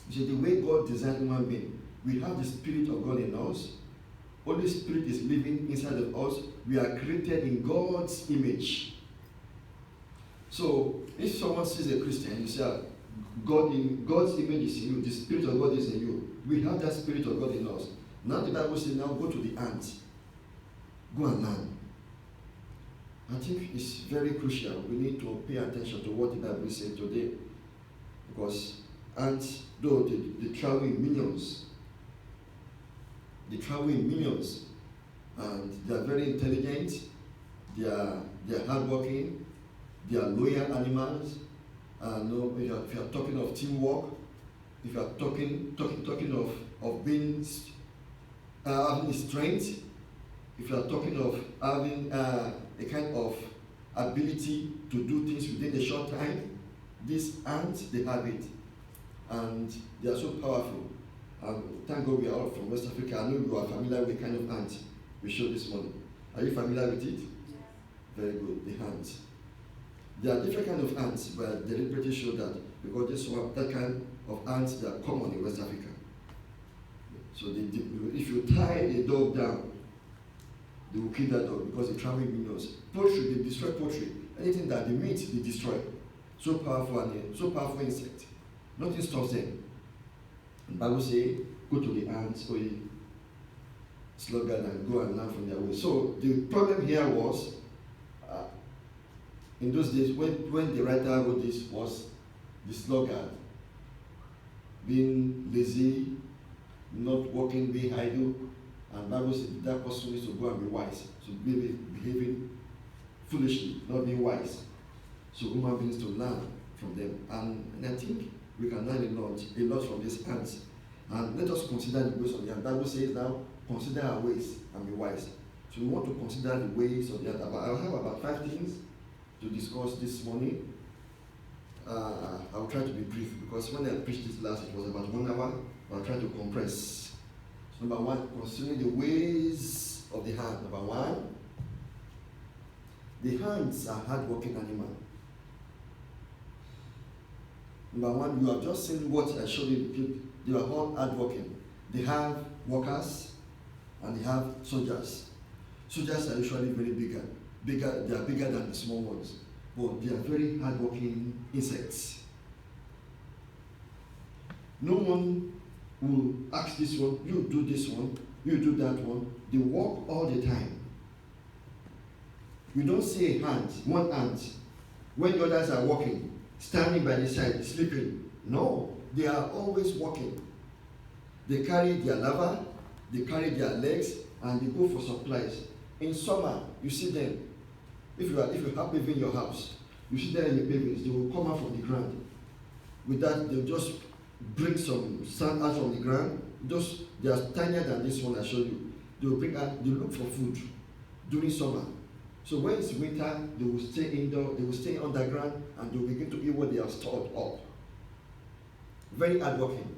You see, the way God designed human being, we have the Spirit of God in us. Holy Spirit is living inside of us. We are created in God's image. So, if someone sees a Christian, you say, God's image is in you, the Spirit of God is in you. We have that Spirit of God in us. Now the Bible says, now go to the ants. Go and learn. I think it's very crucial. We need to pay attention to what the Bible is saying today. Because ants, though they travel in millions, and they are very intelligent, they are hardworking, they are loyal animals. If you are talking of teamwork, if you are talking of being having strength, if you are talking of having a kind of ability to do things within a short time, these ants, they have it, and they are so powerful. Thank God we are all from West Africa. I know you are familiar with the kind of ants we showed this morning. Are you familiar with it? Very good. The ants. There are different kinds of ants, but deliberately show that because that kind of ants, they are common in West Africa. So if you tie a dog down, they will kill that dog because they travel in millions. Poultry, they destroy poultry. Anything that they meat, they destroy. So powerful insect. Nothing stops them. The Bible says, go to the ants, or sluggard, and go and learn from their way. So the problem here was, in those days, when the writer wrote this, was the sluggard being lazy, not working, being idle, and Bible says that person needs to go and be wise. So behaving foolishly, not being wise. So human beings to learn from them, and I think we can learn a lot from these ants. And let us consider the ways of the ant. The Bible says now, consider our ways and be wise. So we want to consider the ways of the ant. I'll have about 5 things to discuss this morning. I'll try to be brief because when I preached this last, it was about 1 hour. I'll try to compress. So number 1, considering the ways of the ant. Number 1, the ants are hardworking animals. Number 1, you have just seen what I showed you in the clip. They are all hardworking. They have workers and they have soldiers. Soldiers are usually very bigger. They are bigger than the small ones, but they are very hardworking insects. No one will ask this one, you do this one, you do that one. They work all the time. You don't see one ant, when the others are working, standing by the side, sleeping. No, they are always working. They carry their larvae, they carry their legs, and they go for supplies. In summer, you see them. If you have paving in your house, you see them in the pavings, they will come out from the ground. With that, they'll just bring some sand out from the ground. They are tinier than this one I showed you. They will bring out, they look for food during summer. So when it's winter, they will stay indoor, they will stay underground, and they will begin to eat what they have stored up. Very hardworking.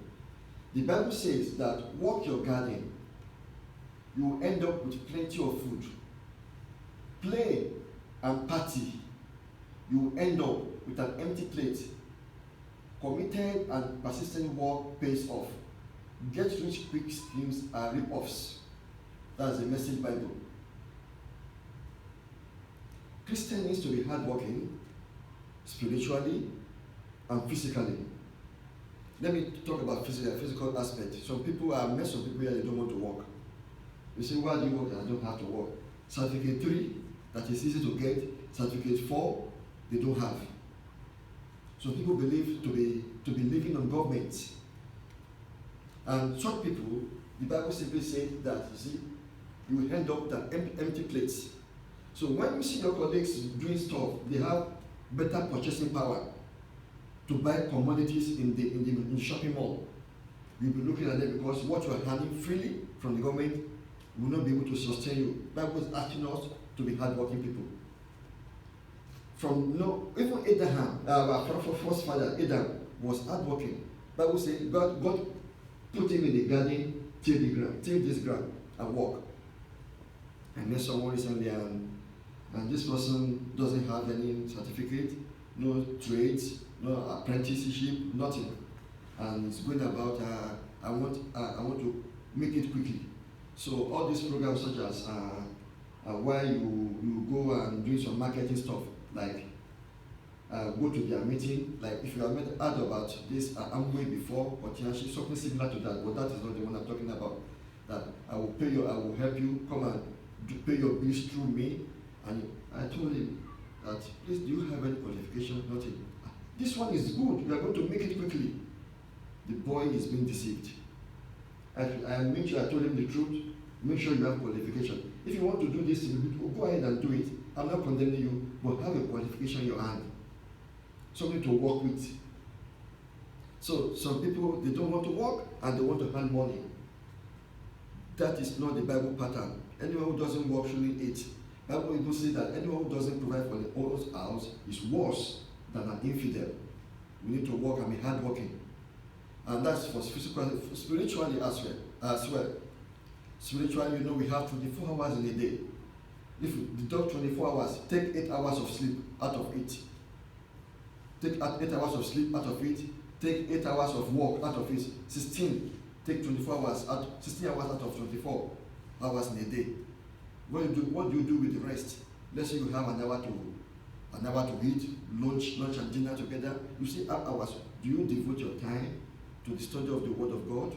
The Bible says that work your garden, you will end up with plenty of food. Play and party, you will end up with an empty plate. Committed and persistent work pays off. Get rich quick schemes are rip-offs. That's the Message Bible. Christian needs to be hardworking, spiritually and physically. Let me talk about physical aspect. Some people are met some people here, they don't want to work. You say, why do you work? I don't have to work. Certificate 3, that is easy to get. Certificate 4, they don't have. So people believe to be living on government. And such people, the Bible simply says that, you see, you will end up with an empty plate. So when you see your colleagues doing stuff, they have better purchasing power to buy commodities in the shopping mall. You'll be looking at them because what you are handing freely from the government will not be able to sustain you. The Bible is asking us to be hardworking people. Even Abraham, our first father, Adam, was hardworking. The Bible says God put him in the garden, till this ground, and walk. I met someone recently, and this person doesn't have any certificate, no trades, no apprenticeship, nothing. and it's going about, I want to make it quickly. So all these programs such as where you go and do some marketing stuff, like go to their meeting, like if you have heard about this Amway before, or actually something similar to that, but that is not the one I'm talking about. That I will help you, come and pay your bills through me. And I told him that, please, do you have any qualification? Nothing. This one is good, we are going to make it quickly. The boy is being deceived. I told him the truth, make sure you have qualification. If you want to do this, go ahead and do it. I'm not condemning you, but have a qualification in your hand. Something to work with. So some people, they don't want to work and they want to earn money. That is not the Bible pattern. Anyone who doesn't work shouldn't eat. Bible even says that anyone who doesn't provide for the own house is worse than an infidel. We need to work and be hardworking. And that's for spiritually as well. Spiritually, we have 24 hours in a day. If you deduct 24 hours, take 8 hours of sleep out of it. Take 8 hours of sleep out of it. Take 8 hours of work out of it. 16. Take 24 hours out. 16 hours out of 24 hours in a day. What do you do with the rest? Let's say you have an hour to eat, lunch and dinner together. You see 8 hours. Do you devote your time to the study of the Word of God?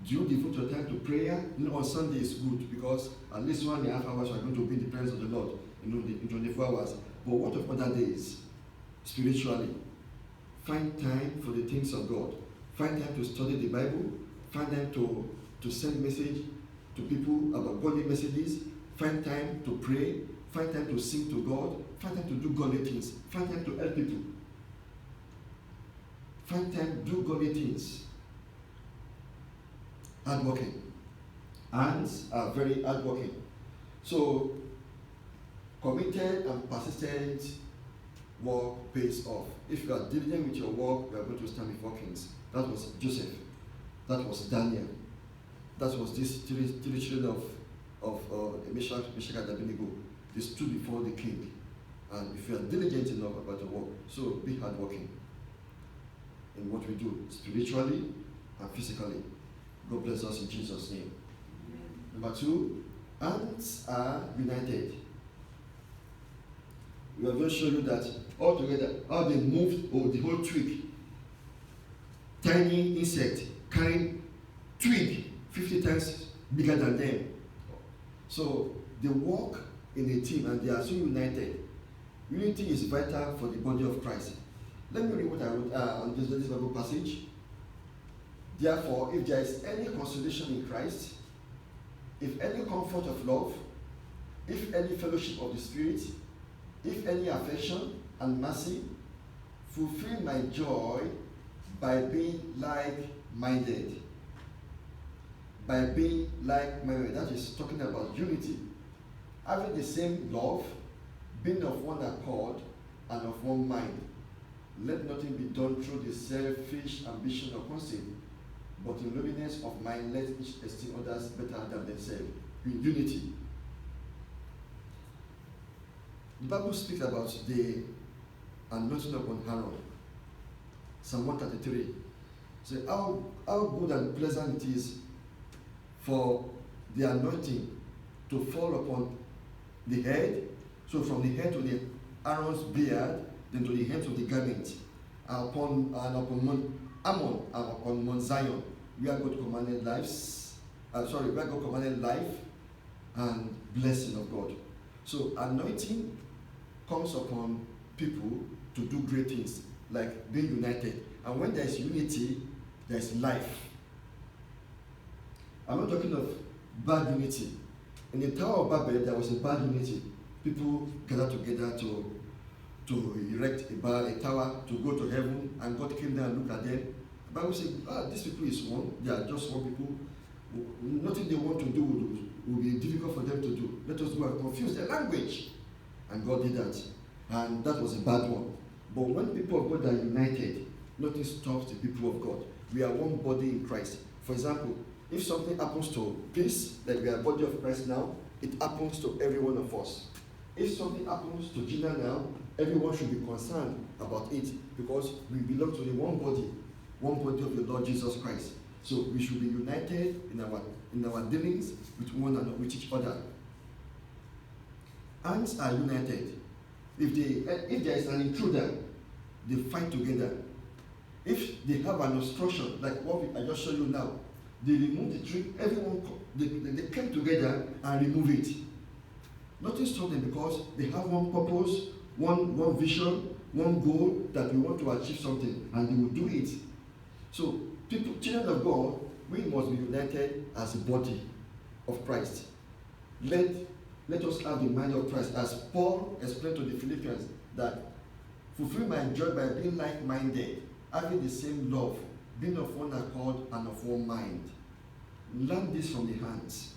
Do you devote your time to prayer? On Sunday is good because at least 1.5 hours you are going to be in the presence of the Lord. In 24 hours. But what of other days? Spiritually, find time for the things of God. Find time to study the Bible. Find time to send message to people about godly messages. Find time to pray. Find time to sing to God. Find time to do godly things. Find time to help people. Find time to do godly things. Hardworking. Hands are very hardworking. So, committed and persistent work pays off. If you are diligent with your work, you are going to stand before kings. That was Joseph. That was Daniel. That was these three children of Meshach and Abednego. They stood before the king. And if you are diligent enough about your work, so be hardworking in what we do, spiritually and physically. God bless us in Jesus' name. Amen. Number 2, ants are united. We have just shown you that all together, how they moved the whole twig. Tiny insect carrying twig 50 times bigger than them. So they work in a team and they are so united. Unity is vital for the body of Christ. Let me read what I wrote on this Bible passage. Therefore, if there is any consolation in Christ, if any comfort of love, if any fellowship of the Spirit, if any affection and mercy, fulfill my joy by being like-minded. By being like-minded, that is talking about unity. Having the same love, being of one accord and of one mind. Let nothing be done through the selfish ambition or conceit, but in lowliness of mind, let each esteem others better than themselves. In unity. The Bible speaks about the anointing upon Aaron. Psalm 133. So how good and pleasant it is for the anointing to fall upon the head. So from the head to the Aaron's beard, then to the hem of the garment, upon Mount Ammon, and upon Mount Zion, where God commanded where God commanded life and blessing of God. So anointing comes upon people to do great things, like being united. And when there is unity, there is life. I'm not talking of bad unity. In the Tower of Babel, there was a bad unity. People gathered together to erect a tower, to go to heaven, and God came down and looked at them. The Bible says, these people is one. They are just one people. Nothing they want to do will be difficult for them to do. Let us go and confuse their language. And God did that. And that was a bad one. But when people of God are united, nothing stops the people of God. We are one body in Christ. For example, if something happens to peace, like we are body of Christ now, it happens to every one of us. If something happens to Gina now, everyone should be concerned about it because we belong to the one body of the Lord Jesus Christ. So we should be united in our dealings with one another, with each other. Ants are united. If there is an intruder, they fight together. If they have an obstruction, like what I just showed you now, they remove the tree, they came together and remove it. Nothing stops them because they have one purpose, one vision, one goal that we want to achieve something, and they will do it. So, children of God, we must be united as a body of Christ. Let us have the mind of Christ, as Paul explained to the Philippians, that fulfill my joy by being like-minded, having the same love, being of one accord and of one mind. Learn this from the ants.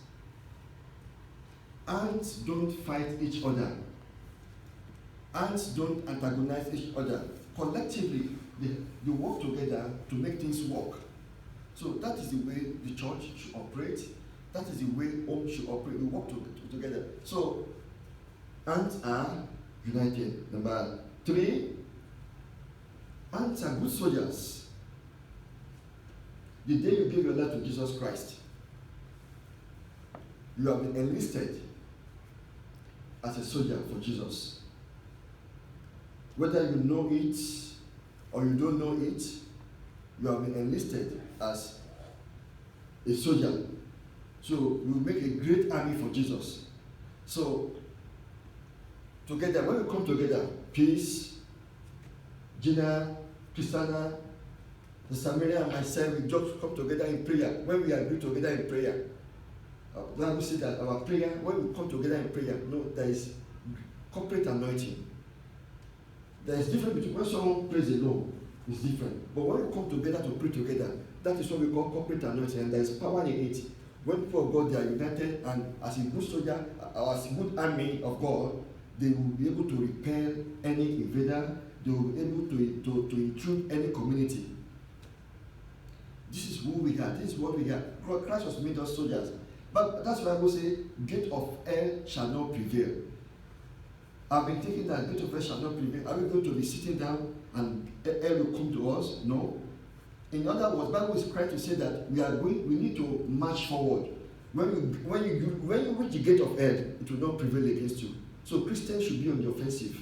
Ants don't fight each other. Ants don't antagonize each other. Collectively, they work together to make things work. So that is the way the church should operate. That is the way home should operate. We work together. So ants are united. Number 3, ants are good soldiers. The day you give your life to Jesus Christ, you have been enlisted as a soldier for Jesus. Whether you know it or you don't know it, you have been enlisted as a soldier. So you make a great army for Jesus. So together, when we come together, Peace, Gina, Christiana, the Samaria and myself, we just come together in prayer. When we agree together in prayer, the Bible says that our prayer, when we come together in prayer, there is corporate anointing. There is difference between when someone prays alone, it's different. But when we come together to pray together, that is what we call corporate anointing, and there is power in it. When people of God, they are united, and as a good soldier, or as a good army of God, they will be able to repel any invader. They will be able to intrude any community. This is who we are. This is what we are. Christ has made us soldiers. But that's why I will say, gate of hell shall not prevail. I've been thinking that gate of hell shall not prevail. Are we going to be sitting down and hell will come to us? No. In other words, the Bible is trying to say that we need to march forward. When you reach the gate of hell, it will not prevail against you. So Christians should be on the offensive,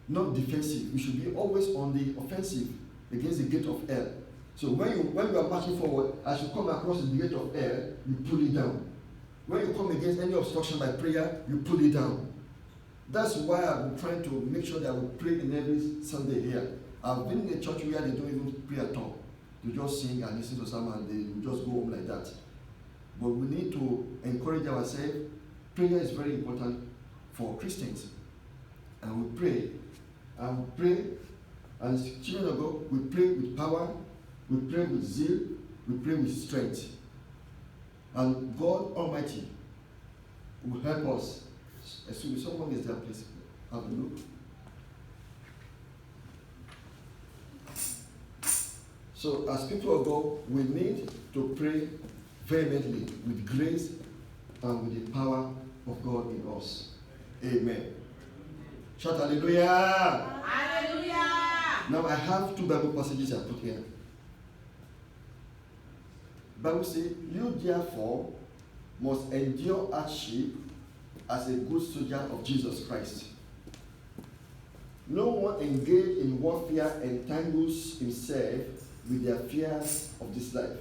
not defensive. We should be always on the offensive against the gate of hell. So when you are marching forward, as you come across the gate of hell, you pull it down. When you come against any obstruction by prayer, you pull it down. That's why I've been trying to make sure that we pray in every Sunday here. I've been in a church where they don't even pray at all. They just sing and listen to someone and they just go home like that. But we need to encourage ourselves. Prayer is very important for Christians. And we pray. And we pray. And as children of God, we pray with power. We pray with zeal. We pray with strength. And God Almighty will help us. As soon as someone is there, please have a look. So as people of God, we need to pray vehemently with grace and with the power of God in us. Amen. Shout hallelujah. Hallelujah. Now I have 2 Bible passages I put here. The Bible says, you therefore must endure hardship as a good soldier of Jesus Christ. No one engaged in warfare entangles himself with the affairs of this life,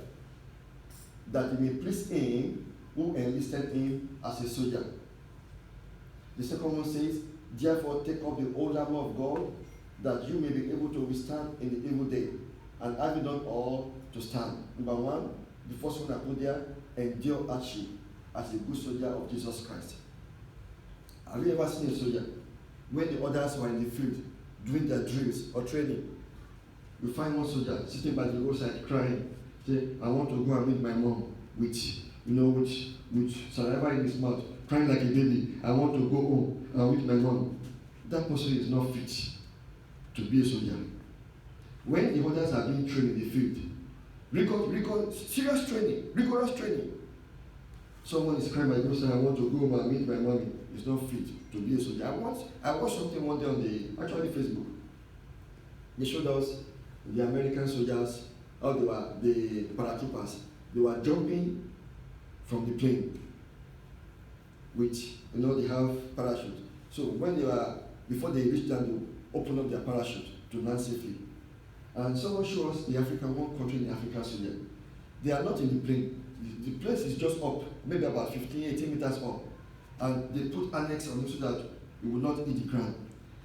that he may please him who enlisted him as a soldier. The second one says, therefore take up the whole armor of God, that you may be able to withstand in the evil day, and having done all to stand. Number 1, the first one I put there, endure hardship as a good soldier of Jesus Christ. Have you ever seen a soldier when the others were in the field doing their drills or training? You find one soldier sitting by the roadside crying, say, I want to go and meet my mom with saliva in his mouth, crying like a baby. I want to go home and meet my mom. That person is not fit to be a soldier. When the others are being trained in the field, rigorous training. Someone is crying by the roadside, I want to go home and meet my mommy. is not fit to be a soldier. I watched something one day on the Facebook. They showed us the American soldiers, how they were the paratroopers. They were jumping from the plane, which they have parachute. So before they reach down, they open up their parachute to land safely. And someone showed us the African, one country in the African soldier. They are not in the plane. The place is just up, maybe about 15, 18 meters up. And they put annex on it so that it will not hit the ground.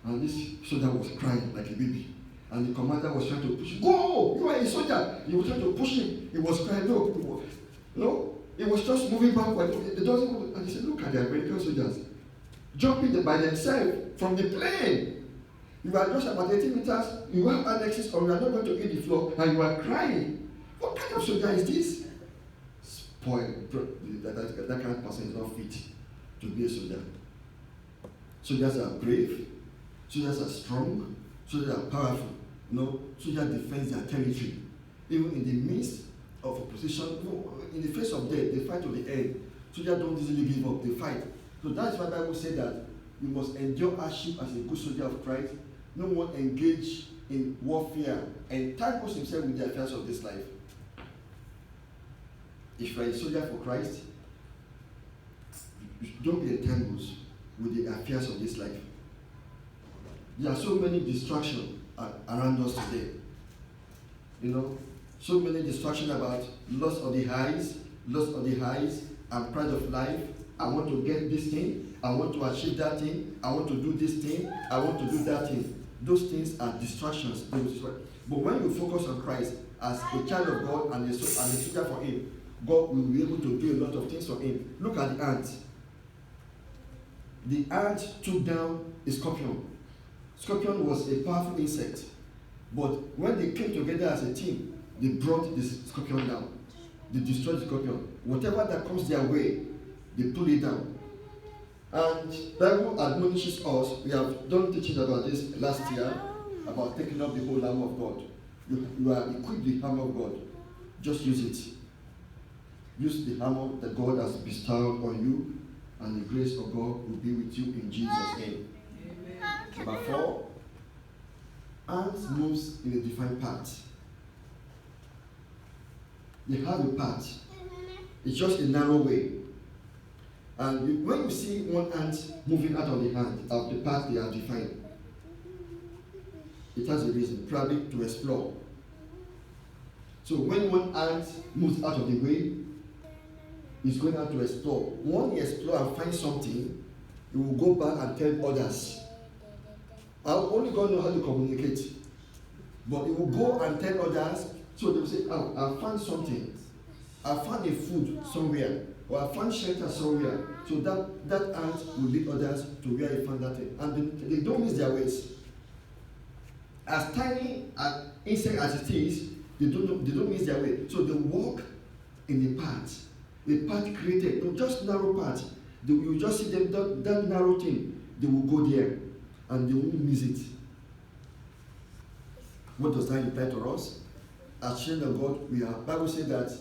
And this soldier was crying like a baby. And the commander was trying to push him. Go! You are a soldier! He was trying to push him. He was crying. No. It was just moving backward. It doesn't want to, and he said, look at the American soldiers jumping by themselves from the plane. You are just about 18 meters, you have annexes, or you are not going to hit the floor, and you are crying. What kind of soldier is this? Spoiled. That kind of person is not fit to be a soldier. Soldiers are brave, soldiers are strong, soldiers are powerful. Soldiers defend their territory. Even in the midst of opposition, in the face of death, they fight to the end. Soldiers don't easily give up, they fight. So that's why the Bible said that you must endure hardship as a good soldier of Christ. No one engage in warfare and entangles himself with the affairs of this life. If you are a soldier for Christ, don't be entangled with the affairs of this life. There are so many distractions around us today. So many distractions about loss of the highs, and pride of life. I want to get this thing, I want to achieve that thing, I want to do this thing, I want to do that thing. Those things are distractions. But when you focus on Christ as a child of God and a soldier for Him, God will be able to do a lot of things for Him. Look at the ant. The ant took down a scorpion. Scorpion was a powerful insect. But when they came together as a team, they brought the scorpion down. They destroyed the scorpion. Whatever that comes their way, they pull it down. And Bible admonishes us. We have done teaching about this last year, about taking up the whole armor of God. You are equipped with the armor of God. Just use it. Use the armor that God has bestowed on you, and the grace of God will be with you in Jesus' name. Amen. Number 4, ants moves in a defined path. They have a path. It's just a narrow way. And when you see one ant moving out of the path they have defined, it has a reason, probably to explore. So when one ant moves out of the way, it's going out to explore. When he explores and finds something, he will go back and tell others. Only God knows how to communicate. But he will go and tell others, so they will say, oh, I found something. I found a food somewhere. Or I found shelter somewhere. So that ant will lead others to where he found that thing. And they don't miss their ways. As tiny an insect as it is, they don't miss their way. So they walk in a path created, not just narrow path. You just see them, that narrow thing, they will go there and they won't miss it. What does that imply to us? As children of God, Bible says that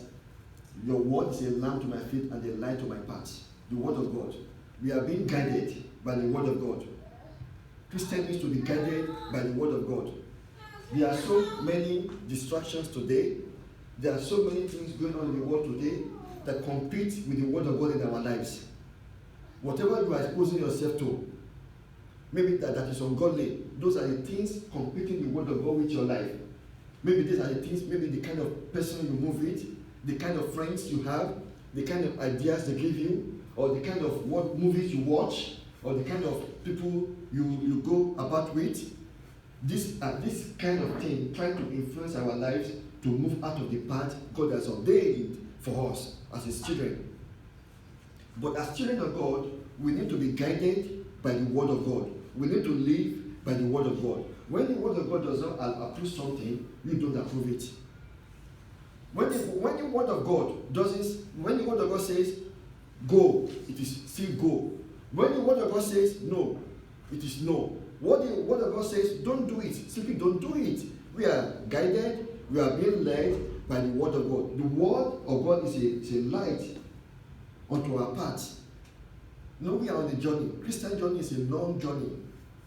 your word is a lamp to my feet and a light to my path. The word of God. We are being guided by the word of God. Christians need to be guided by the word of God. There are so many distractions today. There are so many things going on in the world today that compete with the word of God in our lives. Whatever you are exposing yourself to, maybe that is ungodly, those are the things competing the word of God with your life. Maybe these are the things, maybe the kind of person you move with, the kind of friends you have, the kind of ideas they give you, or the kind of what movies you watch, or the kind of people you go about with. This kind of thing trying to influence our lives to move out of the path God has ordained for us as His children. But as children of God, we need to be guided by the word of God. We need to live by the word of God. When the word of God does not approve something, you don't approve it. When the word of God says go, it is still go. When the word of God says no, it is no. What the word of God says, don't do it, simply don't do it. We are guided, we are being led by the word of God. The word of God is a light unto our path. No, we are on a journey. Christian journey is a long journey.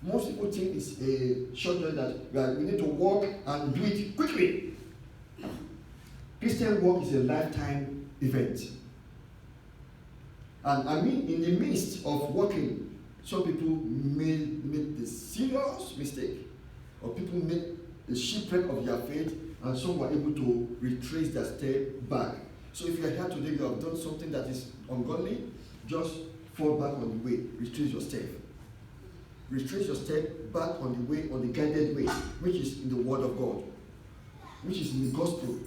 Most people think it's a short journey that we need to walk and do it quickly. Christian walk is a lifetime event. And I mean, in the midst of walking, some people made the serious mistake, or people made the shipwreck of their faith, and some were able to retrace their step back. So if you are here today, you have done something that is ungodly, just fall back on the way, retrace your step. Retrace your step back on the way, on the guided way, which is in the Word of God, which is in the Gospel.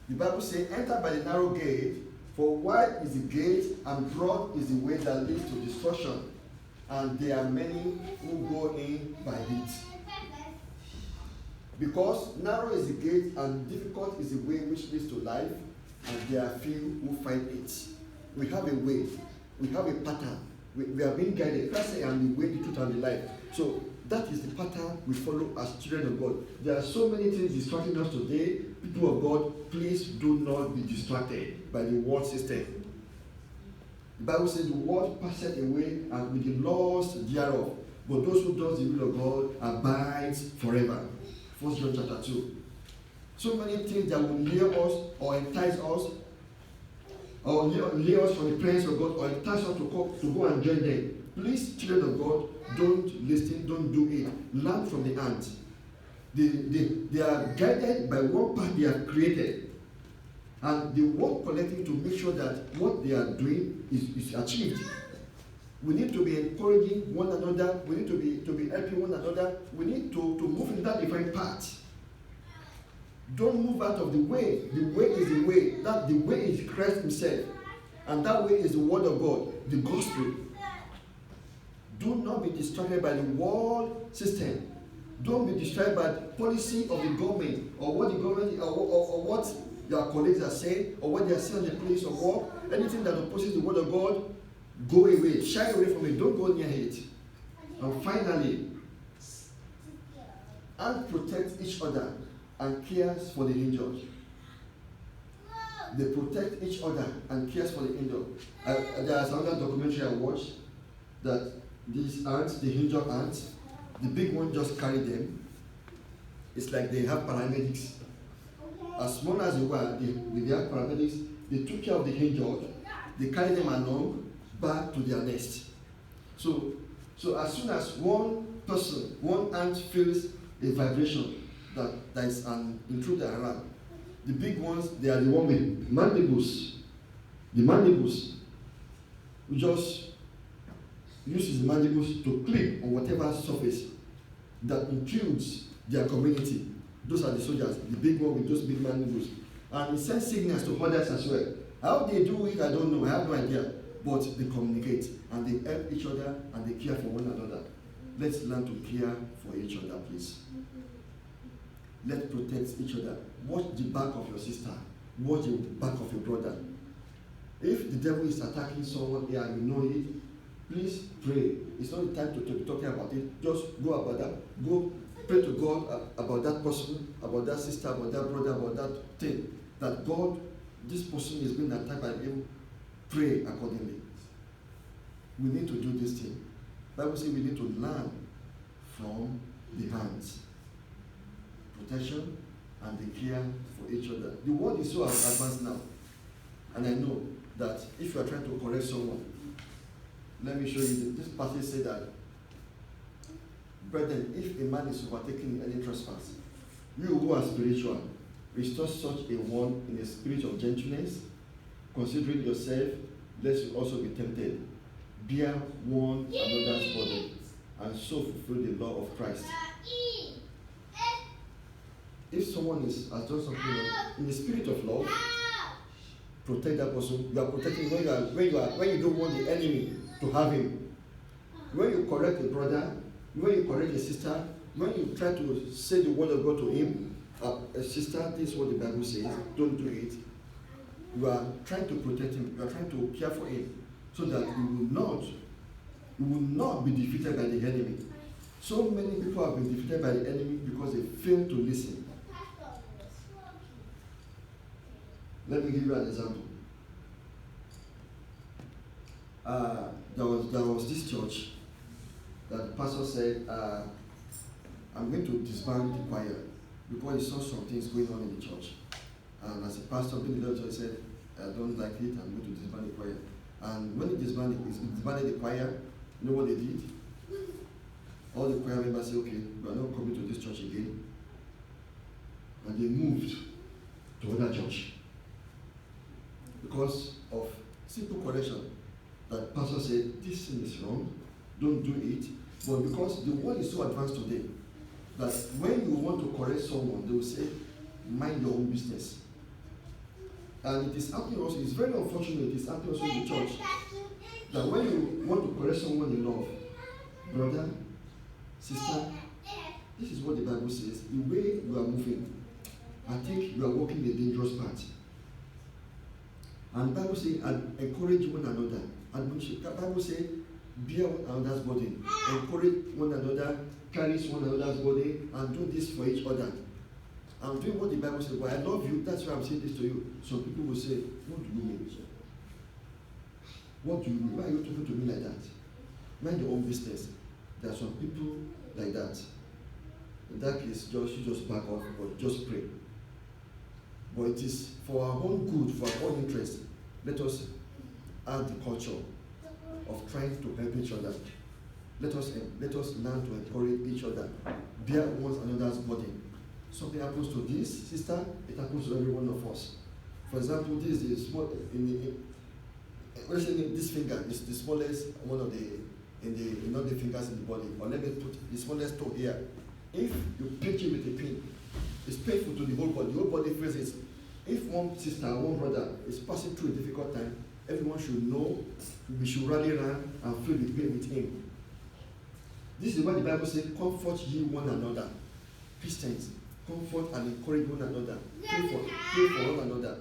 The Bible says, enter by the narrow gate, for wide is the gate and broad is the way that leads to destruction, and there are many who go in by it. Because narrow is the gate and difficult is the way which leads to life, and there are few who find it. We have a way, we have a pattern. We are being guided. Christ said, I am the way, the truth, and the life. So that is the pattern we follow as children of God. There are so many things distracting us today. People of God, please do not be distracted by the world system. The Bible says the world passeth away and with the laws thereof, but those who do the will of God abides forever. 1 John chapter 2. So many things that will lure us or entice us, or lure us from the presence of God, or entice us to go and join them. Please, children of God, don't listen, don't do it. Learn from the ants. They are guided by what path they have created. And they work collectively to make sure that what they are doing is achieved. We need to be encouraging one another. We need to be helping one another. We need to move in that different path. Don't move out of the way. The way is the way. That the way is Christ himself. And that way is the word of God, the gospel. Do not be distracted by the world system. Don't be distracted by the policy of the government, or what the government, or what your colleagues are saying, or what they are saying in the place of work. Anything that opposes the word of God, go away. Shy away from it. Don't go near it. And finally, and protect each other and cares for the injured. They protect each other and cares for the injured. There is another documentary I watched that these ants, the injured ants, the big one just carry them. It's like they have paramedics. As small as they were, they have paramedics. They took care of the injured. They carry them along back to their nest. So as soon as one person, one ant feels a vibration that is an intruder around, the big ones, they are the one with mandibles. The mandibles will just use his mandibles to clip on whatever surface that intrudes their community. Those are the soldiers, the big one with those big mandibles. And it sends signals to others as well. How they do it, I don't know. I have no idea. But they communicate and they help each other and they care for one another. Let's learn to care for each other, please. Let's protect each other. Watch the back of your sister. Watch the back of your brother. If the devil is attacking someone here and you know it, please pray. It's not the time to be talking about it. Just go about that. Go pray to God about that person, about that sister, about that brother, about that thing. That God, this person is being attacked by him. Pray accordingly. We need to do this thing. The Bible says we need to learn from the hands. Protection and the care for each other. The world is so advanced now. And I know that if you are trying to correct someone, let me show you this passage said that, brethren, if a man is overtaken in any trespass, you who are spiritual, restore such a one in a spirit of gentleness, considering yourself, lest you also be tempted. Bear one another's burden, and so fulfill the law of Christ. If someone has done something in the spirit of love, protect that person. You are protecting when you don't want the enemy to have him. When you correct a brother, when you correct a sister, when you try to say the word of God to him, a sister, this is what the Bible says, don't do it. You are trying to protect him. You are trying to care for him, so that you will not be defeated by the enemy. So many people have been defeated by the enemy because they fail to listen. Let me give you an example. there was this church that the pastor said, I'm going to disband the choir because he saw some things going on in the church. And as a pastor, being the church said, I don't like it, I'm going to disband the choir. And when he disbanded the choir, you know what they did? All the choir members said, okay, we are not coming to this church again. And they moved to another church because of simple correction that pastor said, this thing is wrong, don't do it. But because the world is so advanced today that when you want to correct someone, they will say, mind your own business. And it is happening also, it's very unfortunate, it is happening also in the church, that when you want to correct someone in love, brother, sister, this is what the Bible says, the way you are moving, I think you are walking a dangerous path. And the Bible says, encourage one another. And the Bible says, bear one another's burden. Encourage one another, carry one another's burden, and do this for each other. I'm doing what the Bible says, but I love you, that's why I'm saying this to you. Some people will say, what do you mean? What do you mean? Why are you talking to me like that? Mind your own business. There are some people like that. In that case, you just back off or just pray. But it is for our own good, for our own interest. Let us add the culture of trying to help each other. Let us learn to encourage each other. Bear one another's burden. Something happens to this sister, it happens to every one of us. For example, this is small this finger is the smallest one of the fingers in the body. Or let me put the smallest toe here. If you pinch it with a pin, it's painful to the whole body. The whole body feels it. If one sister, one brother is passing through a difficult time, everyone should know we should rally around and feel the pain with him. This is what the Bible says, comfort ye one another. Christians, comfort and encourage one another. Pray for one another.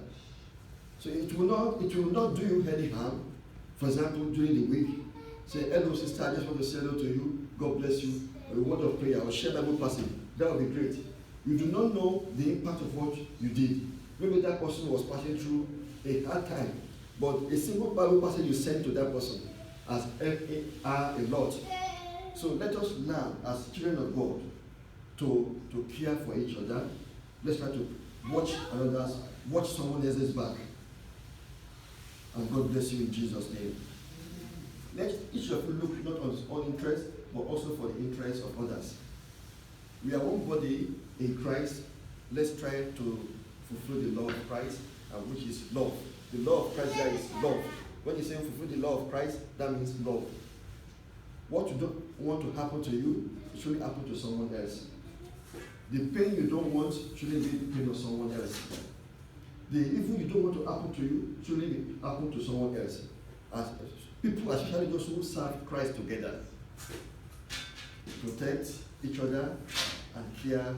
So it will not do you any harm. For example, during the week, say, hello sister, I just want to say hello to you. God bless you. A word of prayer or share Bible passage. That would be great. You do not know the impact of what you did. Maybe that person was passing through a hard time, but a single Bible passage you send to that person has helped a lot. So let us learn as children of God to care for each other. Let's try to watch someone else's back. And God bless you in Jesus' name. Let each of you look not on his own interest, but also for the interest of others. We are one body in Christ. Let's try to fulfill the law of Christ, which is love. The law of Christ there is love. When you say fulfill the law of Christ, that means love. What you don't want to happen to you, it should happen to someone else. The pain you don't want shouldn't be the pain of someone else. The evil you don't want to happen to you shouldn't happen to someone else. As people, especially those who serve Christ together, protect each other and care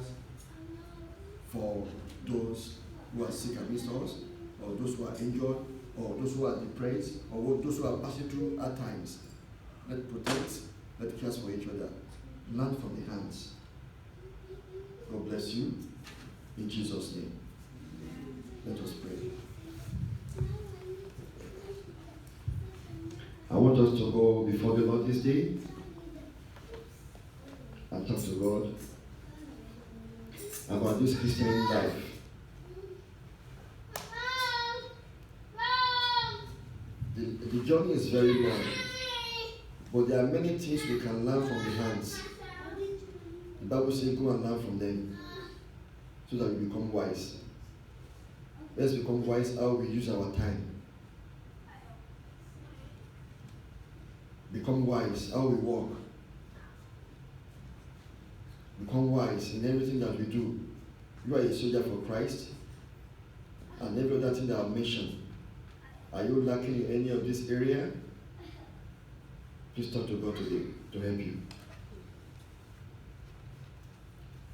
for those who are sick amidst us, or those who are injured, or those who are depressed, or those who are passing through hard times. Let's protect, let's care for each other. Learn from the hands. God bless you. In Jesus' name. Let us pray. I want us to go before the Lord this day and talk to God about this Christian life. The journey is very long, but there are many things we can learn from the hands. The Bible says, go and learn from them so that we become wise. Let's become wise how we use our time. Become wise how we walk. Become wise in everything that we do. You are a soldier for Christ, and every other thing that I've mentioned. Are you lacking in any of this area? Please talk to God today to help you.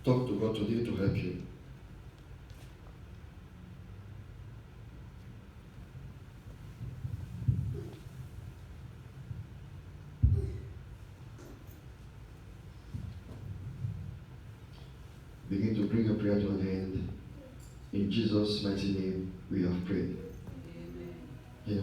Talk to God today to help you. Begin to bring your prayer to an end. In Jesus' mighty name, we have prayed. Amen. Yeah.